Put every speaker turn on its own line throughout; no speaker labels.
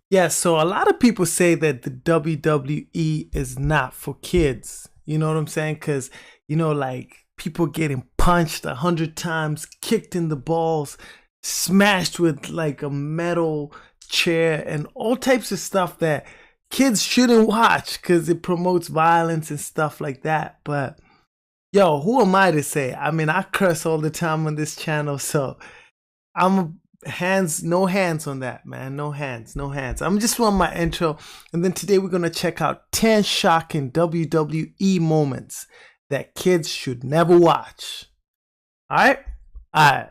Yeah, so a lot of people say that the WWE is not for kids. You know what I'm saying? Because, like people getting punched 100 times, kicked in the balls, smashed with like a metal chair, and all types of stuff that kids shouldn't watch because it promotes violence and stuff like that. But yo, who am I to say? I mean, I curse all the time on this channel, so I'm no hands on that, man. No hands, no hands. I'm just on my intro, and then today we're gonna check out 10 shocking WWE moments that kids should never watch. All right, all right.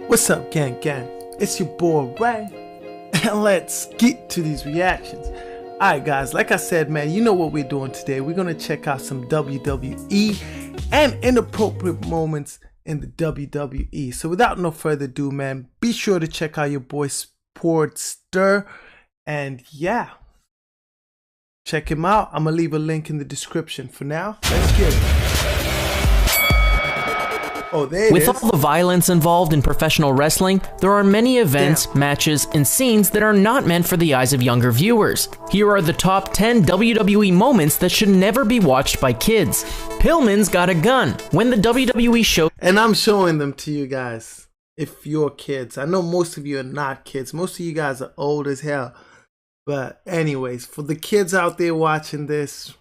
What's up, gang? It's your boy Ray. And let's get to these reactions. Alright guys, like I said, man, you know what we're doing today. We're going to check out some WWE and inappropriate moments in the WWE. So without no further ado, man, be sure to check out your boy Sportster. And yeah, check him out. I'm going to leave a link in the description. For now, let's get it. Oh,
With all the violence involved in professional wrestling, there are many events, matches, and scenes that are not meant for the eyes of younger viewers. Here are the top 10 WWE moments that should never be watched by kids. Pillman's got a gun. When the WWE show...
And I'm showing them to you guys, if you're kids. I know most of you are not kids. Most of you guys are old as hell. But anyways, for the kids out there watching this...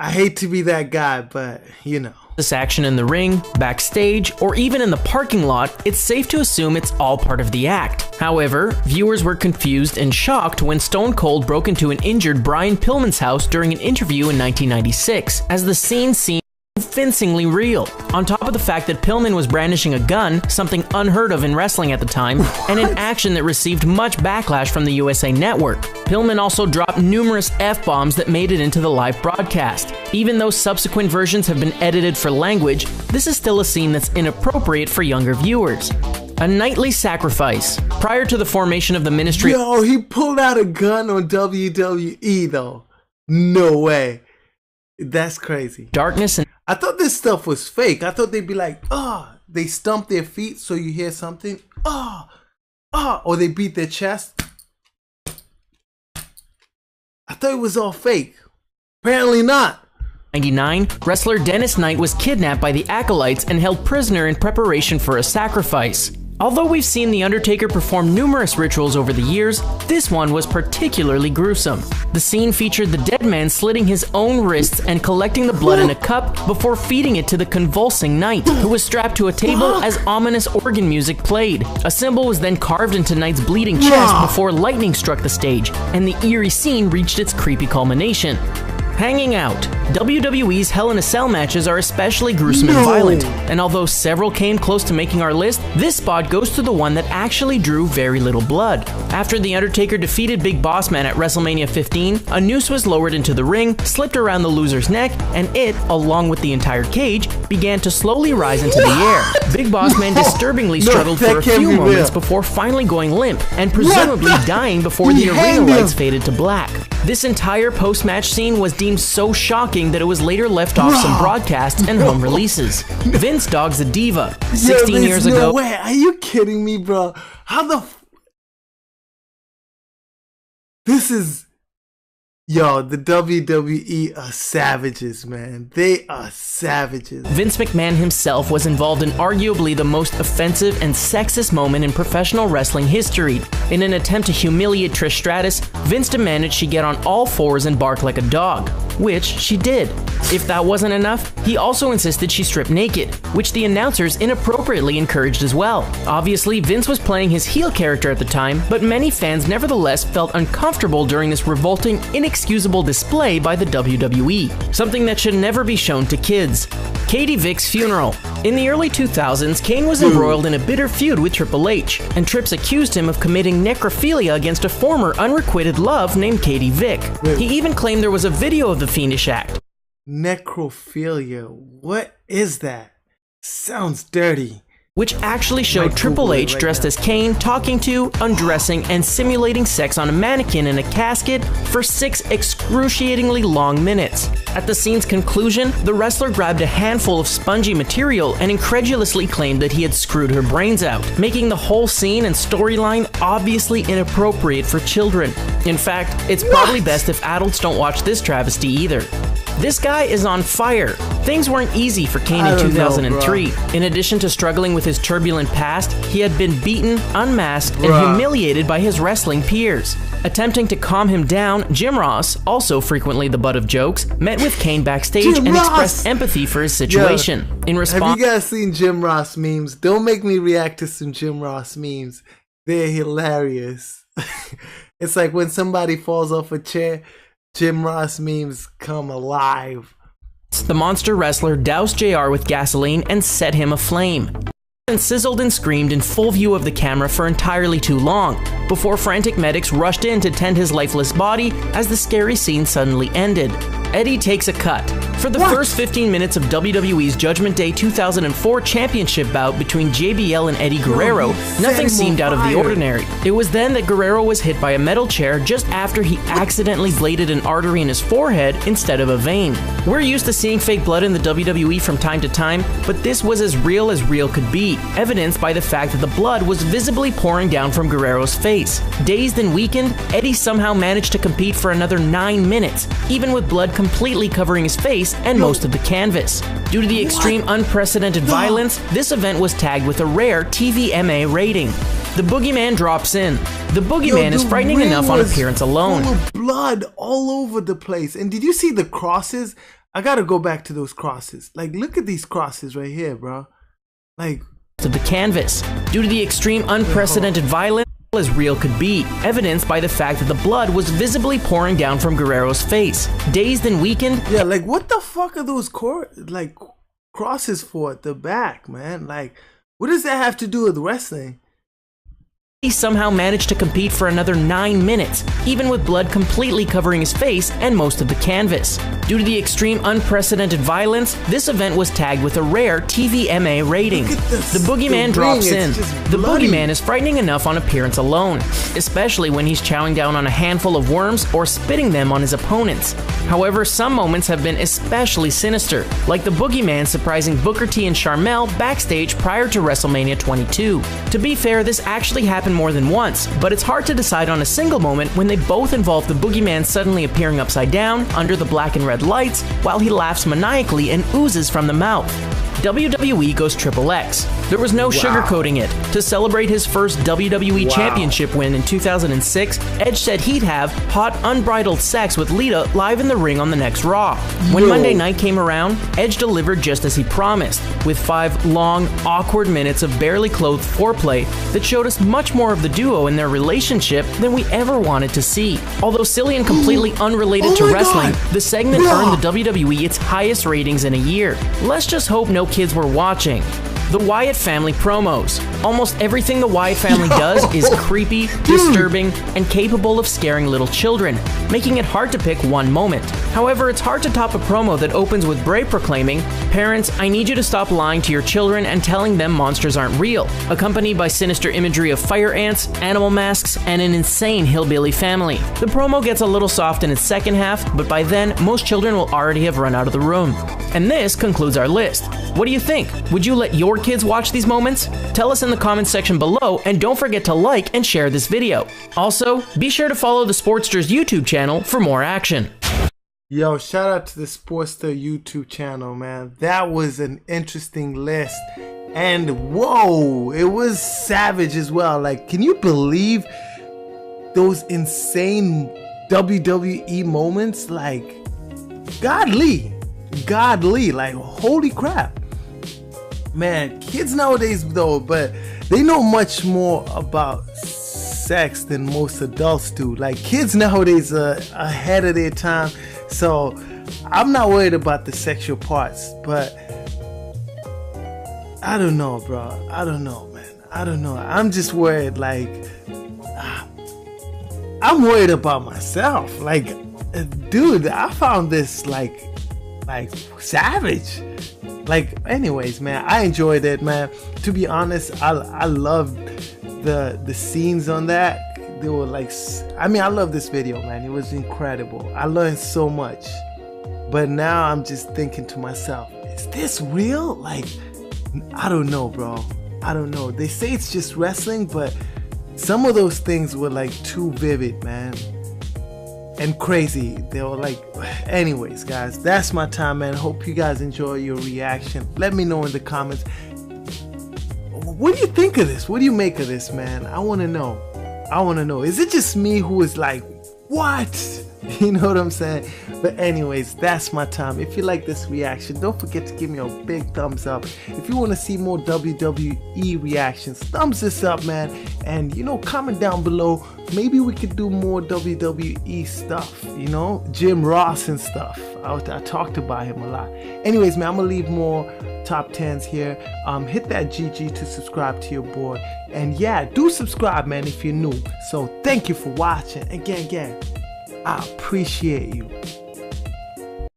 I hate to be that guy, but you know.
This action in the ring, backstage, or even in the parking lot, it's safe to assume it's all part of the act. However, viewers were confused and shocked when Stone Cold broke into an injured Brian Pillman's house during an interview in 1996, as the scene seemed convincingly real. On top of the fact that Pillman was brandishing a gun, something unheard of in wrestling at the time, and an action that received much backlash from the USA Network. Pillman also dropped numerous F-bombs that made it into the live broadcast. Even though subsequent versions have been edited for language, this is still a scene that's inappropriate for younger viewers. A nightly sacrifice. Prior to the formation of the ministry...
Yo, he pulled out a gun on WWE though. No way. That's crazy.
Darkness and...
I thought this stuff was fake. I thought they'd be like, they stump their feet so you hear something. Or they beat their chest. I thought it was all fake. Apparently not.
1999, wrestler Dennis Knight was kidnapped by the Acolytes and held prisoner in preparation for a sacrifice. Although we've seen The Undertaker perform numerous rituals over the years, this one was particularly gruesome. The scene featured the dead man slitting his own wrists and collecting the blood in a cup before feeding it to the convulsing Knight, who was strapped to a table as ominous organ music played. A symbol was then carved into Knight's bleeding chest before lightning struck the stage, and the eerie scene reached its creepy culmination. Hanging out. WWE's Hell in a Cell matches are especially gruesome and violent, and although several came close to making our list, this spot goes to the one that actually drew very little blood. After The Undertaker defeated Big Boss Man at WrestleMania 15, a noose was lowered into the ring, slipped around the loser's neck, and it, along with the entire cage, began to slowly rise into the air. Big Boss Man disturbingly struggled for a few moments before finally going limp, and presumably dying before the arena lights faded to black. This entire post-match scene was deemed so shocking that it was later left off some broadcasts and home releases. Vince Dog's a diva. 16 years ago.
No way. Are you kidding me, bro? How the This is... Yo, the WWE are savages, man. They are savages.
Vince McMahon himself was involved in arguably the most offensive and sexist moment in professional wrestling history. In an attempt to humiliate Trish Stratus, Vince demanded she get on all fours and bark like a dog, which she did. If that wasn't enough, he also insisted she strip naked, which the announcers inappropriately encouraged as well. Obviously, Vince was playing his heel character at the time, but many fans nevertheless felt uncomfortable during this revolting, inexcusable display by the WWE, something that should never be shown to kids. Katie Vick's funeral. In the early 2000s, Kane was embroiled in a bitter feud with Triple H, and Trips accused him of committing necrophilia against a former unrequited love named Katie Vick. He even claimed there was a video of the fiendish act.
Necrophilia, what is that? Sounds dirty.
which actually showed
Might
Triple
Google it
H
right
dressed
now.
as Kane talking to, undressing, and simulating sex on a mannequin in a casket for 6 excruciatingly long minutes. At the scene's conclusion, the wrestler grabbed a handful of spongy material and incredulously claimed that he had screwed her brains out, making the whole scene and storyline obviously inappropriate for children. In fact, it's probably best if adults don't watch this travesty either. This guy is on fire. Things weren't easy for Kane in 2003. In addition to struggling with his turbulent past, he had been beaten, unmasked, and humiliated by his wrestling peers. Attempting to calm him down, Jim Ross, also frequently the butt of jokes, met with Kane backstage and expressed empathy for his situation. In response,
have you guys seen Jim Ross memes? Don't make me react to some Jim Ross memes. They're hilarious. It's like when somebody falls off a chair, Jim Ross memes come alive.
the monster wrestler doused JR with gasoline and set him aflame. And sizzled and screamed in full view of the camera for entirely too long, before frantic medics rushed in to tend his lifeless body as the scary scene suddenly ended. Eddie takes a cut. For the first 15 minutes of WWE's Judgment Day 2004 championship bout between JBL and Eddie Guerrero, nothing seemed out of the ordinary. It was then that Guerrero was hit by a metal chair just after he accidentally bladed an artery in his forehead instead of a vein. We're used to seeing fake blood in the WWE from time to time, but this was as real could be, evidenced by the fact that the blood was visibly pouring down from Guerrero's face. Dazed and weakened, Eddie somehow managed to compete for another 9 minutes, even with blood completely covering his face and most of the canvas. Due to the extreme unprecedented violence, this event was tagged with a rare TVMA rating. The Boogeyman drops in. The Boogeyman is frightening enough on appearance alone.
Full of blood all over the place. And did you see the crosses? I gotta go back to those crosses. Like, look at these crosses right here, bro. Like,
to the canvas. Due to the extreme unprecedented violence as real could be, evidenced by the fact that the blood was visibly pouring down from Guerrero's face. Dazed and weakened,
yeah, like what the fuck are those crosses for at the back, man? Like, what does that have to do with wrestling?
he somehow managed to compete for another 9 minutes, even with blood completely covering his face and most of the canvas. Due to the extreme unprecedented violence, this event was tagged with a rare TVMA rating. The Boogeyman drops in. The Boogeyman is frightening enough on appearance alone, especially when he's chowing down on a handful of worms or spitting them on his opponents. However, some moments have been especially sinister, like the Boogeyman surprising Booker T and Sharmell backstage prior to WrestleMania 22. To be fair, this actually happened more than once, but it's hard to decide on a single moment when they both involve the Boogeyman suddenly appearing upside down under the black and red lights while he laughs maniacally and oozes from the mouth. WWE goes Triple X. There was no sugarcoating it. To celebrate his first WWE Championship win in 2006, Edge said he'd have hot, unbridled sex with Lita live in the ring on the next Raw. When Monday night came around, Edge delivered just as he promised, with 5 long, awkward minutes of barely clothed foreplay that showed us much more of the duo and their relationship than we ever wanted to see. Although silly and completely unrelated to wrestling, the segment earned the WWE its highest ratings in a year. Let's just hope no kids were watching. The Wyatt family promos. Almost everything the Wyatt family does is creepy, disturbing, and capable of scaring little children, making it hard to pick one moment. However, it's hard to top a promo that opens with Bray proclaiming, "Parents, I need you to stop lying to your children and telling them monsters aren't real," accompanied by sinister imagery of fire ants, animal masks, and an insane hillbilly family. The promo gets a little soft in its second half, but by then, most children will already have run out of the room. And this concludes our list. What do you think? Would you let your kids watch these moments? Tell us in the comments section below, and don't forget to like and share this video. Also, be sure to follow the Sportsters YouTube channel for more action.
Yo, shout out to the Sportster YouTube channel, man. That was an interesting list. And whoa, it was savage as well. Like, can you believe those insane WWE moments? Like, godly, like, holy crap. Man, kids nowadays though, but they know much more about sex than most adults do. Like, kids nowadays are ahead of their time, so I'm not worried about the sexual parts. But I don't know, bro. I don't know, man. I don't know. I'm just worried. Like, I'm worried about myself. Like, dude, I found this like savage. Like, anyways, man, I enjoyed it, man. To be honest, I loved the scenes on that. They were like, I mean, I love this video, man. It was incredible. I learned so much. But now I'm just thinking to myself, is this real? Like, I don't know, bro. I don't know. They say it's just wrestling, but some of those things were like too vivid, man. And crazy. They were like, anyways, guys, that's my time, man. Hope you guys enjoy your reaction. Let me know in the comments. What do you think of this? What do you make of this, man? I want to know. I want to know. Is it just me who is like, what? You know what I'm saying? But anyways, that's my time. If you like this reaction, don't forget to give me a big thumbs up. If you want to see more WWE reactions, thumbs this up, man. And, you know, comment down below. Maybe we could do more WWE stuff, you know, Jim Ross and stuff. I talked about him a lot. Anyways, man, I'm going to leave more top 10s here. Hit that GG to subscribe to your boy. And yeah, do subscribe, man, if you're new. So thank you for watching. Again, I appreciate you.